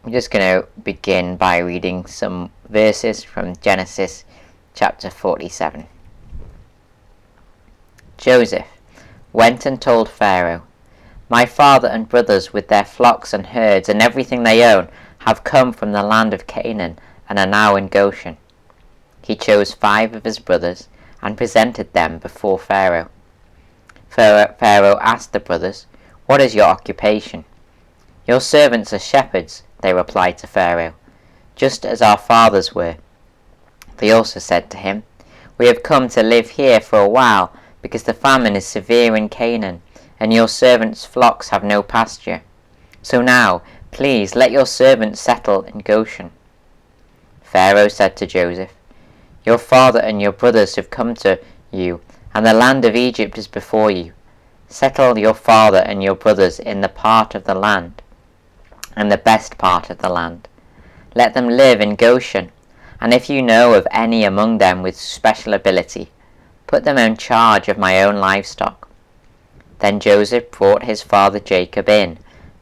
I'm just going to begin by reading some verses from Genesis chapter 47. Joseph went and told Pharaoh, "My father and brothers with their flocks and herds and everything they own have come from the land of Canaan and are now in Goshen." He chose 5 of his brothers and presented them before Pharaoh. Pharaoh asked the brothers, "What is your occupation?" "Your servants are shepherds," they replied to Pharaoh, "just as our fathers were." They also said to him, "We have come to live here for a while because the famine is severe in Canaan, and your servants' flocks have no pasture. So now, please, let your servants settle in Goshen." Pharaoh said to Joseph, "Your father and your brothers have come to you, and the land of Egypt is before you. Settle your father and your brothers in the part of the land, and the best part of the land. Let them live in Goshen, and if you know of any among them with special ability, put them in charge of my own livestock." Then Joseph brought his father Jacob in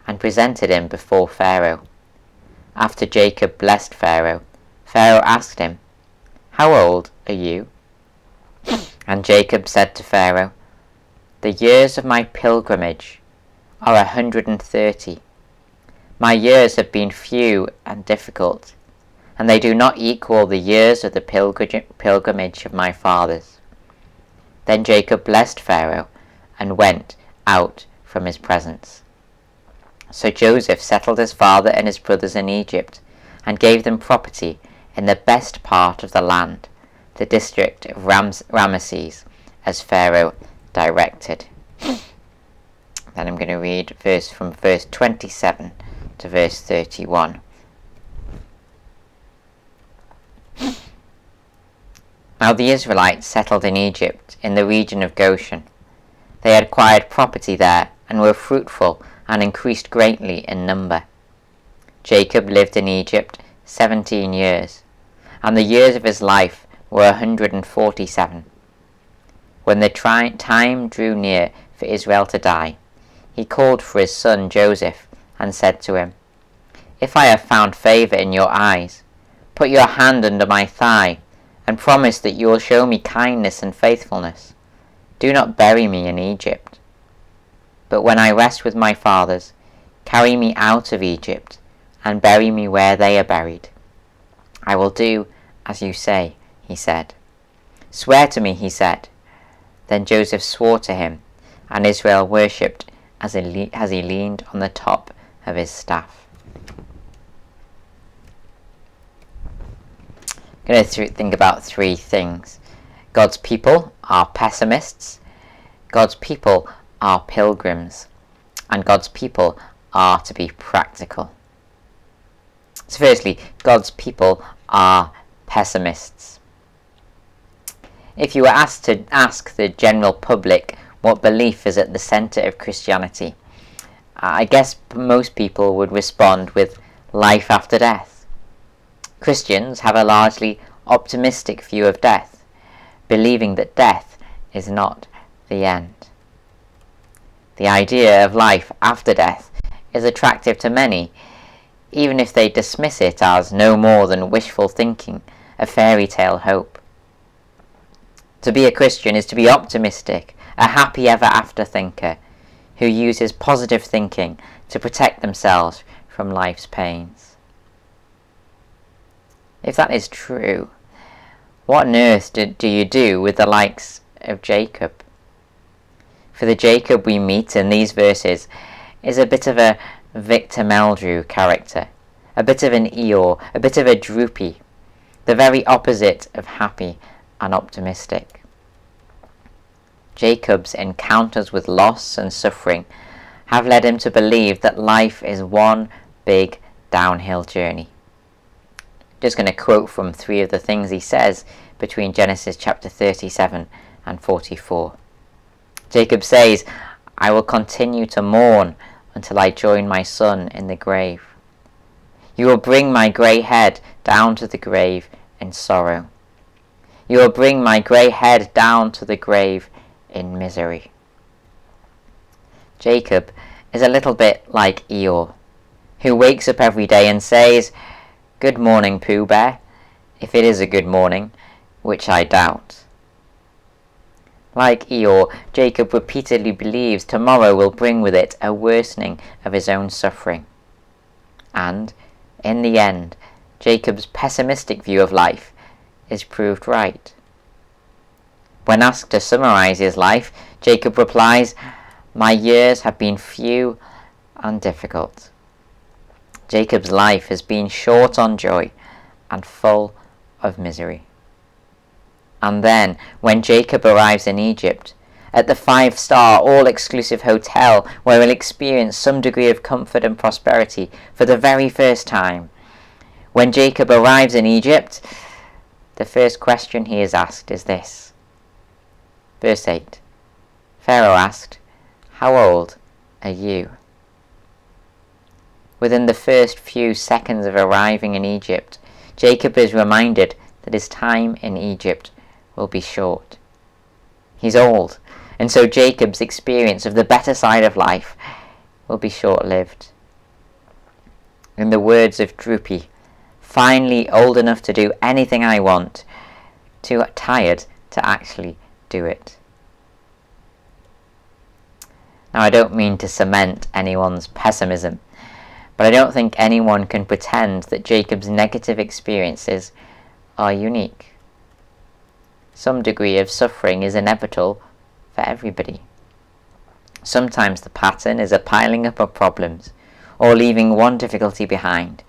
and presented him before Pharaoh. After Jacob blessed Pharaoh, Pharaoh asked him, "How old are you?" And Jacob said to Pharaoh, "The years of my pilgrimage are 130. My years have been few and difficult, and they do not equal the years of the pilgrimage of my fathers." Then Jacob blessed Pharaoh and went out from his presence. So Joseph settled his father and his brothers in Egypt, and gave them property in the best part of the land, the district of Ramesses, as Pharaoh directed. Then I'm going to read from verse 27 to verse 31. Now the Israelites settled in Egypt, in the region of Goshen. They had acquired property there, and were fruitful, and increased greatly in number. Jacob lived in Egypt 17 years, and the years of his life were 147. When the time drew near for Israel to die, he called for his son Joseph, and said to him, "If I have found favor in your eyes, put your hand under my thigh, and promise that you will show me kindness and faithfulness. Do not bury me in Egypt. But when I rest with my fathers, carry me out of Egypt, and bury me where they are buried." "I will do as you say," he said. "Swear to me," he said. Then Joseph swore to him, and Israel worshipped as he leaned on the top of his staff. I'm going to think about 3 things. God's people are pessimists, God's people are pilgrims, and God's people are to be practical. So firstly, God's people are pessimists. If you were asked to ask the general public what belief is at the centre of Christianity, I guess most people would respond with life after death. Christians have a largely optimistic view of death, believing that death is not the end. The idea of life after death is attractive to many, even if they dismiss it as no more than wishful thinking, a fairy tale hope. To be a Christian is to be optimistic, a happy ever after thinker, who uses positive thinking to protect themselves from life's pains. If that is true, what on earth do you do with the likes of Jacob? For the Jacob we meet in these verses is a bit of a Victor Meldrew character, a bit of an Eeyore, a bit of a droopy, the very opposite of happy and optimistic. Jacob's encounters with loss and suffering have led him to believe that life is one big downhill journey. Just going to quote from 3 of the things he says between Genesis chapter 37 and 44. Jacob says, "I will continue to mourn until I join my son in the grave. You will bring my grey head down to the grave in sorrow. You will bring my grey head down to the grave in misery." Jacob is a little bit like Eeyore, who wakes up every day and says, "Good morning, Pooh Bear," if it is a good morning, which I doubt. Like Eeyore, Jacob repeatedly believes tomorrow will bring with it a worsening of his own suffering. And, in the end, Jacob's pessimistic view of life is proved right. When asked to summarize his life, Jacob replies, "My years have been few and difficult." Jacob's life has been short on joy and full of misery. And then, when Jacob arrives in Egypt, at the 5-star all-exclusive hotel where he'll experience some degree of comfort and prosperity for the very first time, when Jacob arrives in Egypt, the first question he is asked is this. Verse 8. Pharaoh asked, "How old are you?" Within the first few seconds of arriving in Egypt, Jacob is reminded that his time in Egypt will be short. He's old, and so Jacob's experience of the better side of life will be short-lived. In the words of Droopy, "Finally old enough to do anything I want, too tired to actually do it." Now, I don't mean to cement anyone's pessimism, but I don't think anyone can pretend that Jacob's negative experiences are unique. Some degree of suffering is inevitable for everybody. Sometimes the pattern is a piling up of problems, or leaving one difficulty behind,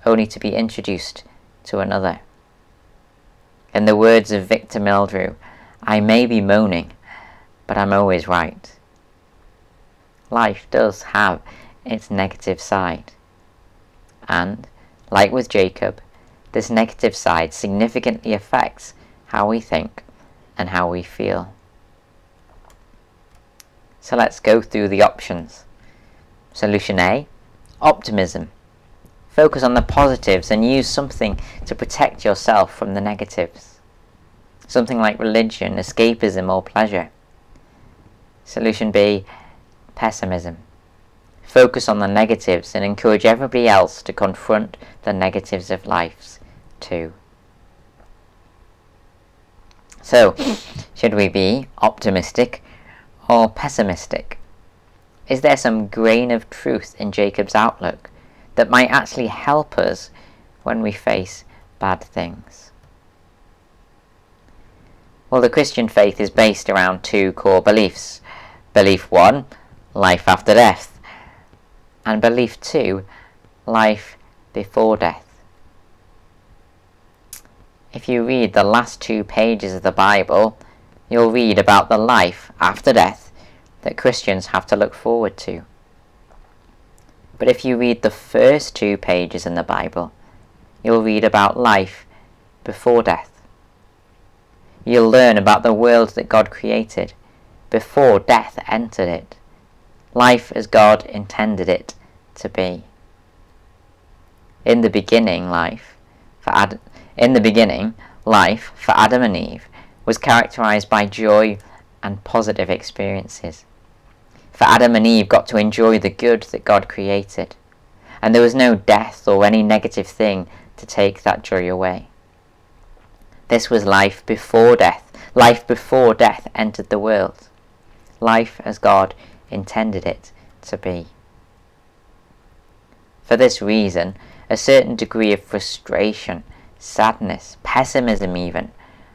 only to be introduced to another. In the words of Victor Meldrew, "I may be moaning, but I'm always right." Life does have its negative side. And, like with Jacob, this negative side significantly affects how we think and how we feel. So let's go through the options. Solution A, optimism. Focus on the positives and use something to protect yourself from the negatives. Something like religion, escapism, or pleasure. Solution B, pessimism. Focus on the negatives and encourage everybody else to confront the negatives of life too. So, should we be optimistic or pessimistic? Is there some grain of truth in Jacob's outlook that might actually help us when we face bad things? Well, the Christian faith is based around 2 core beliefs. Belief 1, life after death, and belief 2, life before death. If you read the last 2 pages of the Bible, you'll read about the life after death that Christians have to look forward to. But if you read the first 2 pages in the Bible, you'll read about life before death. You'll learn about the world that God created before death entered it. Life as God intended it to be. In the beginning, life for Adam and Eve was characterized by joy and positive experiences. For Adam and Eve got to enjoy the good that God created, and there was no death or any negative thing to take that joy away. This was life before death. Life before death entered the world. Life as God intended it to be. For this reason, a certain degree of frustration, sadness, pessimism even,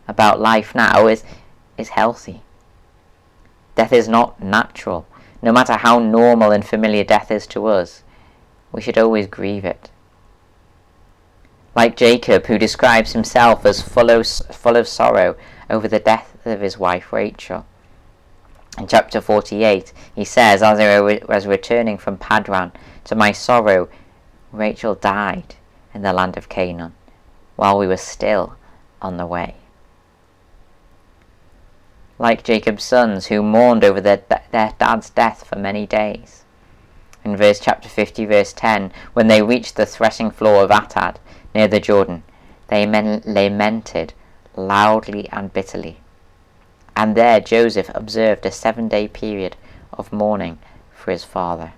about life now is healthy. Death is not natural. No matter how normal and familiar death is to us, we should always grieve it. Like Jacob, who describes himself as full of sorrow over the death of his wife Rachel. In chapter 48, he says, "As I was returning from Padran, to my sorrow, Rachel died in the land of Canaan, while we were still on the way." Like Jacob's sons, who mourned over their dad's death for many days. In chapter 50, verse 10, when they reached the threshing floor of Atad, near the Jordan, they lamented loudly and bitterly. And there Joseph observed a 7-day period of mourning for his father.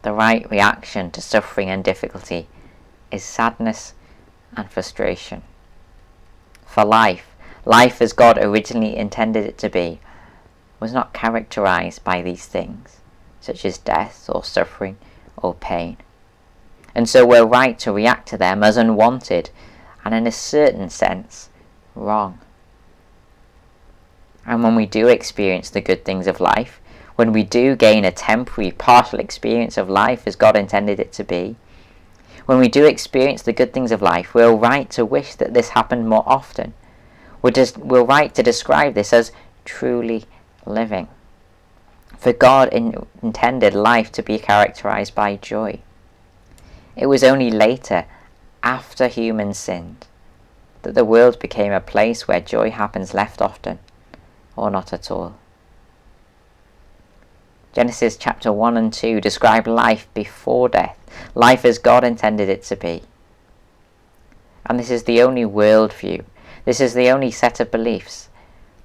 the right reaction to suffering and difficulty is sadness and frustration. For life as God originally intended it to be, was not characterized by these things, such as death or suffering or pain. And so we're right to react to them as unwanted and, in a certain sense, wrong. And when we do experience the good things of life, when we do gain a temporary, partial experience of life as God intended it to be, when we do experience the good things of life, we're right to wish that this happened more often. We're right to describe this as truly living. For God intended life to be characterized by joy. It was only later, after humans sinned, that the world became a place where joy happens less often, or not at all. Genesis chapter 1 and 2 describe life before death, life as God intended it to be. And this is the only worldview, this is the only set of beliefs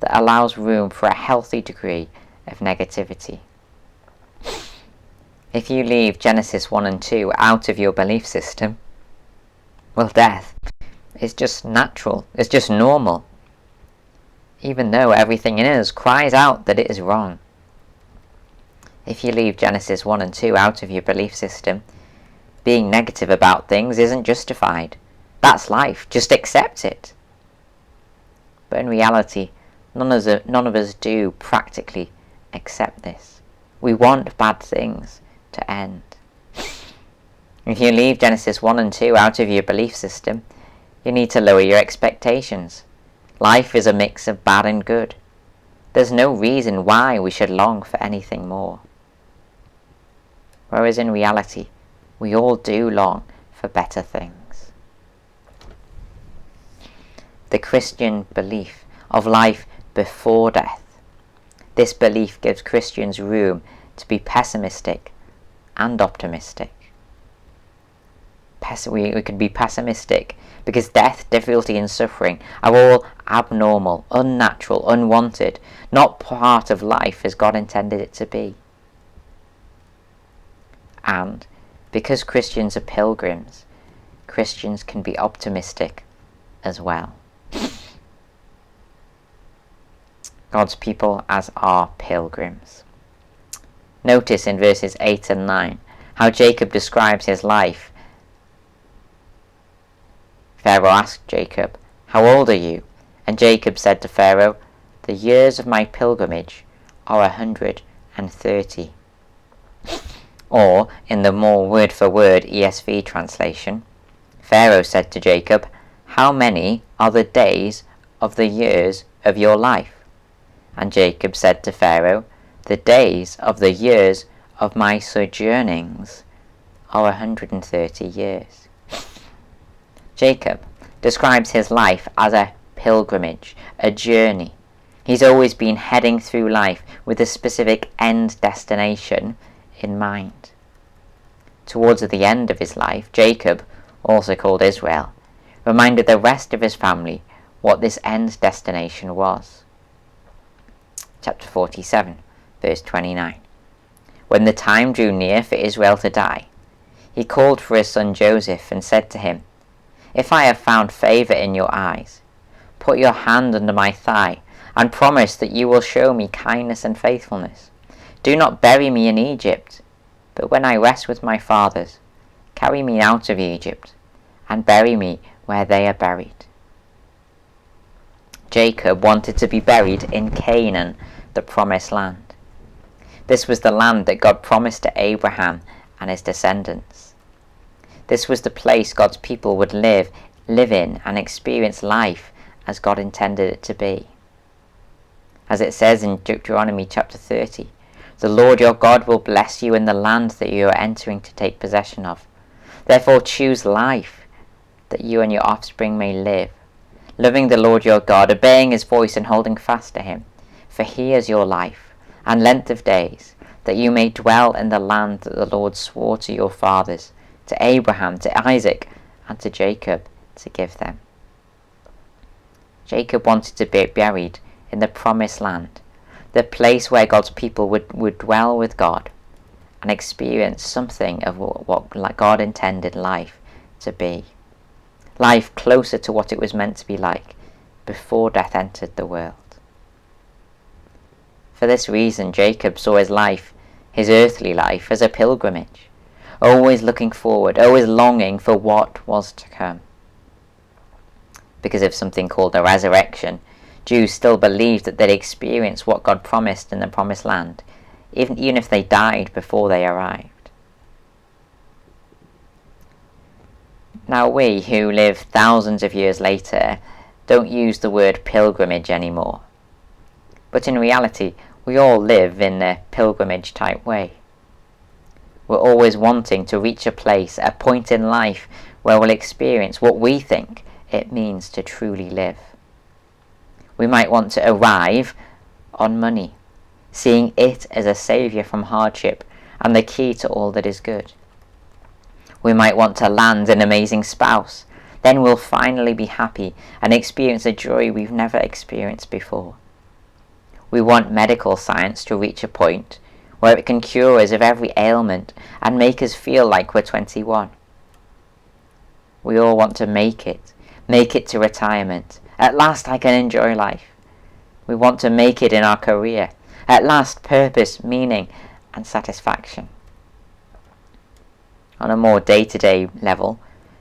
that allows room for a healthy degree of negativity. If you leave Genesis 1 and 2 out of your belief system, well, death is just natural, it's just normal, even though everything in us cries out that it is wrong. If you leave Genesis 1 and 2 out of your belief system, being negative about things isn't justified. That's life, just accept it. But in reality, none of us do practically accept this. We want bad things to end. If you leave Genesis 1 and 2 out of your belief system, you need to lower your expectations. Life is a mix of bad and good. There's no reason why we should long for anything more. Whereas in reality, we all do long for better things. The Christian belief of life before death. This belief gives Christians room to be pessimistic and optimistic. We could be pessimistic because death, difficulty and suffering are all abnormal, unnatural, unwanted, not part of life as God intended it to be. And because Christians are pilgrims, Christians can be optimistic as well. God's people as our pilgrims. Notice in verses 8 and 9 how Jacob describes his life. Pharaoh asked Jacob, "How old are you?" And Jacob said to Pharaoh, "The years of my pilgrimage are 130. Or, in the more word-for-word ESV translation, Pharaoh said to Jacob, "How many are the days of the years of your life?" And Jacob said to Pharaoh, "The days of the years of my sojournings are 130 years. Jacob describes his life as a pilgrimage, a journey. He's always been heading through life with a specific end destination in mind. Towards the end of his life, Jacob, also called Israel, reminded the rest of his family what this end destination was. Chapter 47, verse 29. When the time drew near for Israel to die, he called for his son Joseph and said to him, "If I have found favor in your eyes, put your hand under my thigh and promise that you will show me kindness and faithfulness. Do not bury me in Egypt, but when I rest with my fathers, carry me out of Egypt and bury me where they are buried." Jacob wanted to be buried in Canaan, the promised land. This was the land that God promised to Abraham and his descendants. This was the place God's people would live in and experience life as God intended it to be. As it says in Deuteronomy chapter 30, "The Lord your God will bless you in the land that you are entering to take possession of. Therefore choose life, that you and your offspring may live, loving the Lord your God, obeying his voice and holding fast to him. For he is your life and length of days, that you may dwell in the land that the Lord swore to your fathers, to Abraham, to Isaac, and to Jacob, to give them." Jacob wanted to be buried in the promised land, the place where God's people would dwell with God, and experience something of what God intended life to be. Life closer to what it was meant to be like before death entered the world. For this reason, Jacob saw his life, his earthly life, as a pilgrimage, always looking forward, always longing for what was to come. Because of something called the resurrection, Jews still believed that they'd experience what God promised in the promised land, even if they died before they arrived. Now we, who live thousands of years later, don't use the word pilgrimage anymore. But in reality, we all live in a pilgrimage type way. We're always wanting to reach a place, a point in life where we'll experience what we think it means to truly live. We might want to arrive on money, seeing it as a saviour from hardship and the key to all that is good. We might want to land an amazing spouse, then we'll finally be happy and experience a joy we've never experienced before. We want medical science to reach a point where it can cure us of every ailment and make us feel like we're 21. We all want to make it to retirement. At last I can enjoy life. We want to make it in our career. At last, purpose, meaning, and satisfaction. On a more day-to-day level,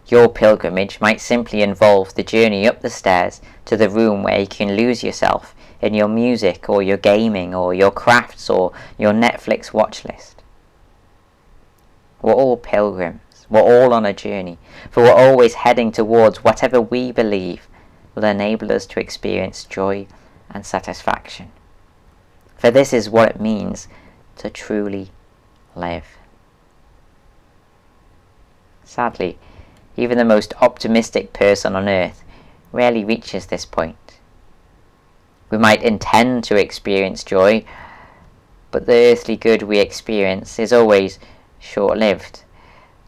your pilgrimage might simply involve the journey up the stairs to the room where you can lose yourself in your music or your gaming or your crafts or your Netflix watch list. We're all pilgrims. We're all on a journey, for we're always heading towards whatever we believe will enable us to experience joy and satisfaction. For this is what it means to truly live. Sadly, even the most optimistic person on earth rarely reaches this point. We might intend to experience joy, but the earthly good we experience is always short-lived,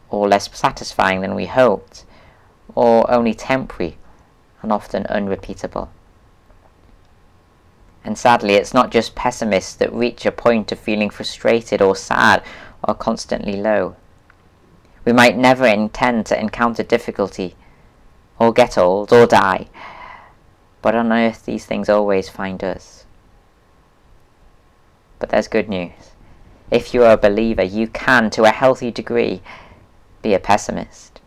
or less satisfying than we hoped, or only temporary and often unrepeatable. And sadly, it's not just pessimists that reach a point of feeling frustrated or sad or constantly low. We might never intend to encounter difficulty, or get old, or die, but on earth these things always find us. But there's good news. If you are a believer, you can, to a healthy degree, be a pessimist.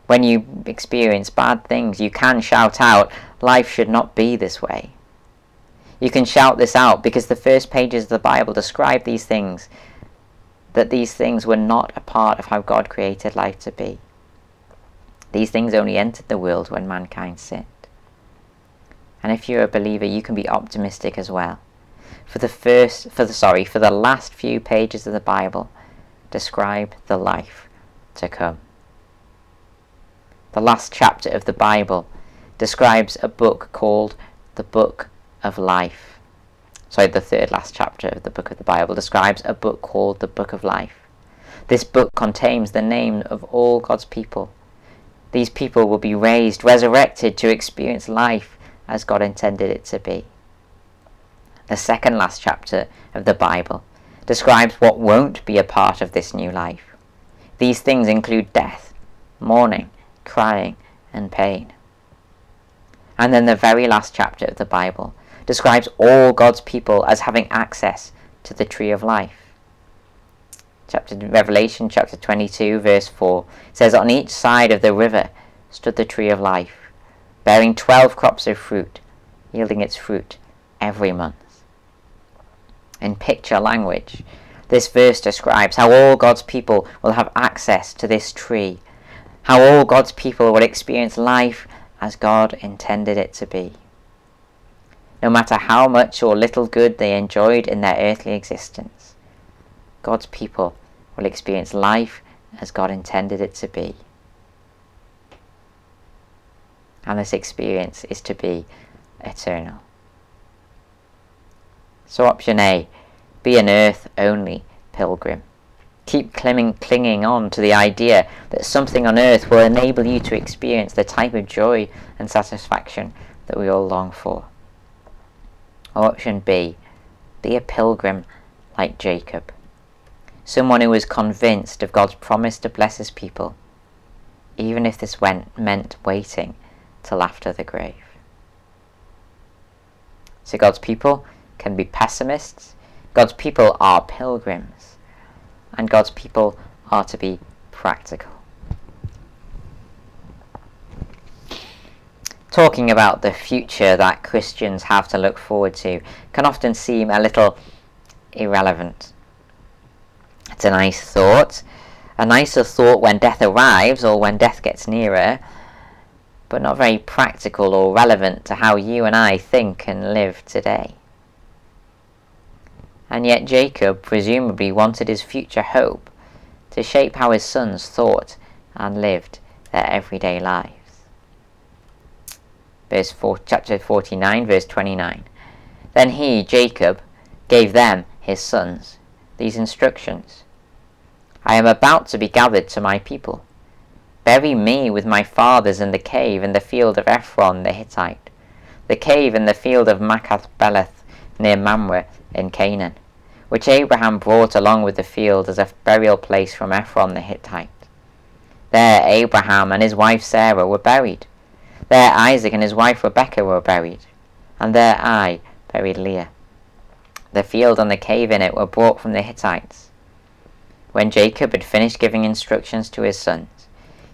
When you experience bad things, you can shout out, life should not be this way. You can shout this out because the first pages of the Bible describe these things, that these things were not a part of how God created life to be. These things only entered the world when mankind sinned. And if you're a believer, you can be optimistic as well. For the last few pages of the Bible describe the life to come. The last chapter of the Bible describes a book called the Book of Life. The third last chapter of the book of the Bible describes a book called the Book of Life. This book contains the name of all God's people. These people will be raised, resurrected to experience life as God intended it to be. The second last chapter of the Bible describes what won't be a part of this new life. These things include death, mourning, crying, and pain. And then the very last chapter of the Bible describes all God's people as having access to the tree of life. Revelation chapter 22 verse 4 says, on each side of the river stood the tree of life, bearing 12 crops of fruit, yielding its fruit every month. In picture language, this verse describes how all God's people will have access to this tree, how all God's people will experience life as God intended it to be. No matter how much or little good they enjoyed in their earthly existence, God's people will experience life as God intended it to be. And this experience is to be eternal. So option A, be an earth-only pilgrim. Keep clinging on to the idea that something on earth will enable you to experience the type of joy and satisfaction that we all long for. Or option B, be a pilgrim like Jacob. someone who was convinced of God's promise to bless his people, even if this meant waiting till after the grave. So God's people can be pessimists, God's people are pilgrims, and God's people are to be practical. Talking about the future that Christians have to look forward to can often seem a little irrelevant. It's a nice thought, a nicer thought when death arrives or when death gets nearer, but not very practical or relevant to how you and I think and live today. And yet Jacob presumably wanted his future hope to shape how his sons thought and lived their everyday lives. Chapter 49, verse 29. Then he, Jacob, gave them, his sons, these instructions. I am about to be gathered to my people. Bury me with my fathers in the cave in the field of Ephron the Hittite, the cave in the field of Machath-beleth near Mamre in Canaan, which Abraham brought along with the field as a burial place from Ephron the Hittite. There Abraham and his wife Sarah were buried. There Isaac and his wife Rebekah were buried, and there I buried Leah. The field and the cave in it were brought from the Hittites. When Jacob had finished giving instructions to his sons,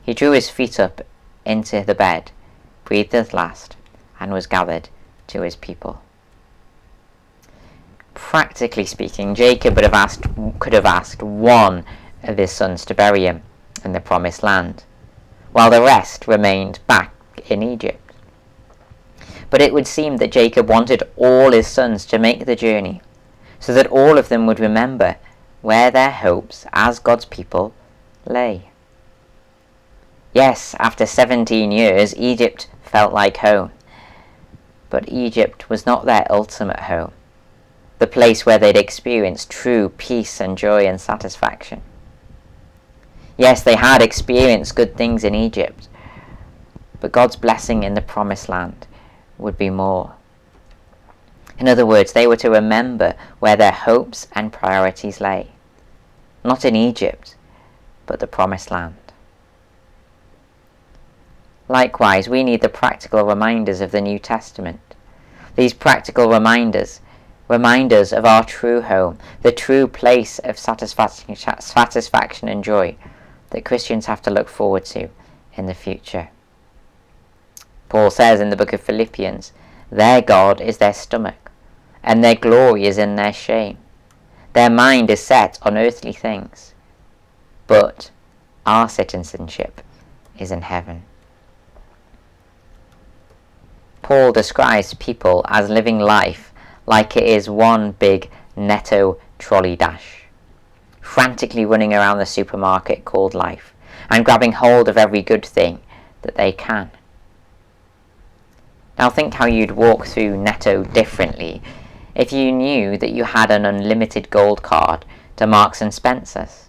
he drew his feet up into the bed, breathed his last, and was gathered to his people. Practically speaking, Jacob could have asked one of his sons to bury him in the promised land, while the rest remained back in Egypt. But it would seem that Jacob wanted all his sons to make the journey, so that all of them would remember where their hopes as God's people lay. Yes, after 17 years, Egypt felt like home, but Egypt was not their ultimate home, the place where they'd experienced true peace and joy and satisfaction. Yes, they had experienced good things in Egypt, but God's blessing in the promised land would be more. In other words, they were to remember where their hopes and priorities lay, not in Egypt, but the promised land. Likewise, we need the practical reminders of the New Testament. These practical reminders of our true home, the true place of satisfaction and joy that Christians have to look forward to in the future. Paul says in the book of Philippians, their God is their stomach, and their glory is in their shame. Their mind is set on earthly things, but our citizenship is in heaven. Paul describes people as living life like it is one big Netto trolley dash, frantically running around the supermarket called life, and grabbing hold of every good thing that they can. Now think how you'd walk through Netto differently if you knew that you had an unlimited gold card to Marks and Spencer's.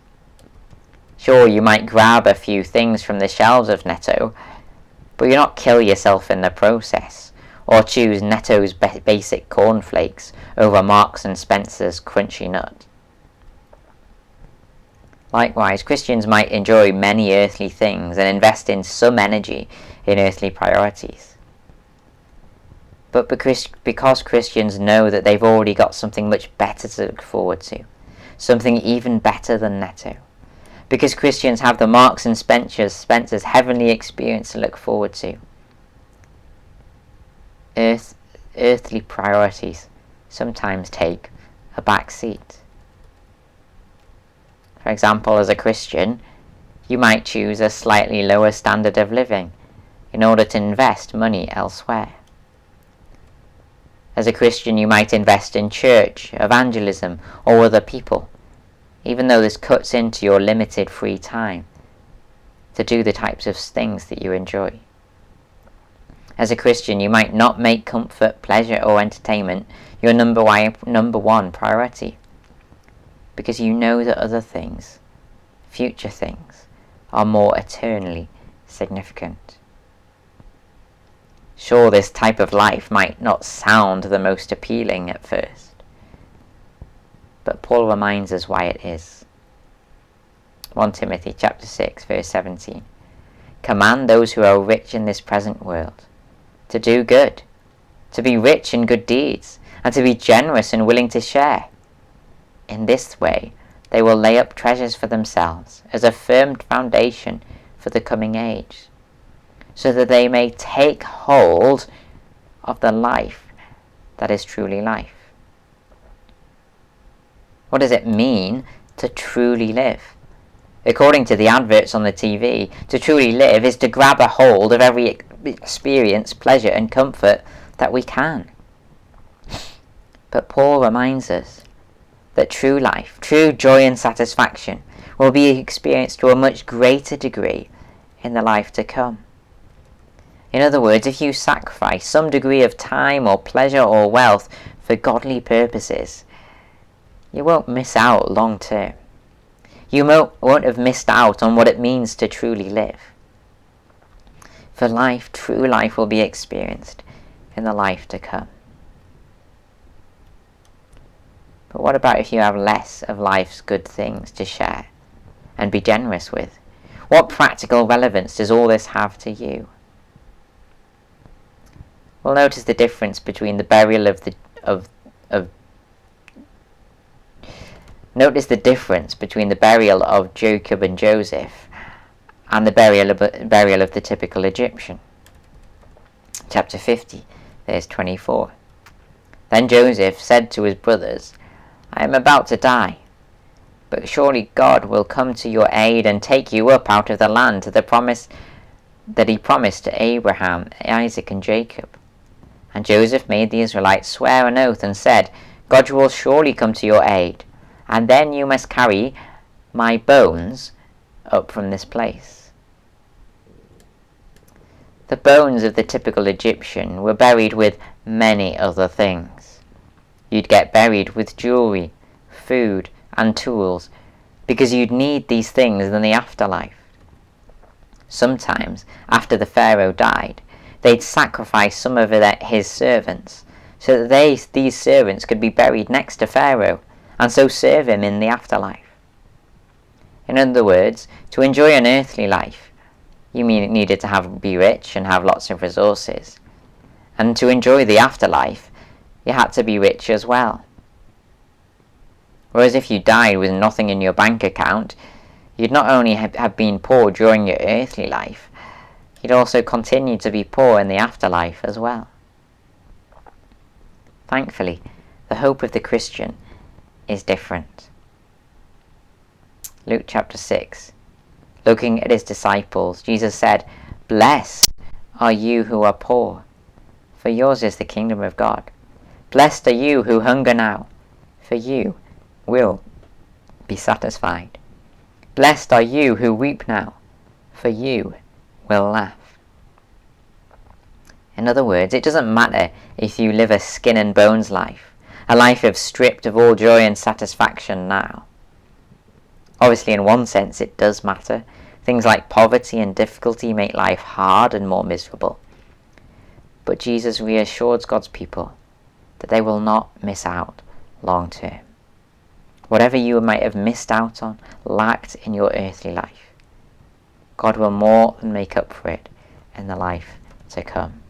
Sure, you might grab a few things from the shelves of Netto, but you'll not kill yourself in the process, or choose Netto's basic cornflakes over Marks and Spencer's crunchy nut. Likewise, Christians might enjoy many earthly things and invest in some energy in earthly priorities. But because Christians know that they've already got something much better to look forward to, something even better than Netto, because Christians have the Marks and Spencer's heavenly experience to look forward to, earthly priorities sometimes take a back seat. For example, as a Christian, you might choose a slightly lower standard of living in order to invest money elsewhere. As a Christian, you might invest in church, evangelism, or other people, even though this cuts into your limited free time to do the types of things that you enjoy. As a Christian, you might not make comfort, pleasure, or entertainment your number one priority, because you know that other things, future things, are more eternally significant. Sure, this type of life might not sound the most appealing at first, but Paul reminds us why it is. 1 Timothy chapter 6 verse 17. Command those who are rich in this present world to do good, to be rich in good deeds, and to be generous and willing to share. In this way they will lay up treasures for themselves as a firm foundation for the coming age, so that they may take hold of the life that is truly life. What does it mean to truly live? According to the adverts on the TV, to truly live is to grab a hold of every experience, pleasure and comfort that we can. But Paul reminds us that true life, true joy and satisfaction will be experienced to a much greater degree in the life to come. In other words, if you sacrifice some degree of time or pleasure or wealth for godly purposes, you won't miss out long term. You won't have missed out on what it means to truly live. For life, true life will be experienced in the life to come. But what about if you have less of life's good things to share and be generous with? What practical relevance does all this have to you? Well, notice the difference between the burial Notice the difference between the burial of Jacob and Joseph and the burial of the typical Egyptian. Chapter 50, verse 24. Then Joseph said to his brothers, I am about to die, but surely God will come to your aid and take you up out of the land to the promise that he promised to Abraham, Isaac, and Jacob. And Joseph made the Israelites swear an oath and said, God will surely come to your aid, and then you must carry my bones up from this place. The bones of the typical Egyptian were buried with many other things. You'd get buried with jewelry, food, and tools, because you'd need these things in the afterlife. Sometimes, after the Pharaoh died, they'd sacrifice some of his servants, so that these servants could be buried next to Pharaoh, and so serve him in the afterlife. In other words, to enjoy an earthly life, you needed to be rich and have lots of resources. And to enjoy the afterlife, you had to be rich as well. Whereas if you died with nothing in your bank account, you'd not only have been poor during your earthly life, you'd also continue to be poor in the afterlife as well. Thankfully, the hope of the Christian is different. Luke chapter 6. Looking at his disciples, Jesus said, Blessed are you who are poor, for yours is the kingdom of God. Blessed are you who hunger now, for you will be satisfied. Blessed are you who weep now, for you will laugh. In other words, it doesn't matter if you live a skin and bones life, a life stripped of all joy and satisfaction now. Obviously, in one sense, it does matter. Things like poverty and difficulty make life hard and more miserable. But Jesus reassures God's people that they will not miss out long term. Whatever you might have missed out on, lacked in your earthly life, God will more than make up for it in the life to come.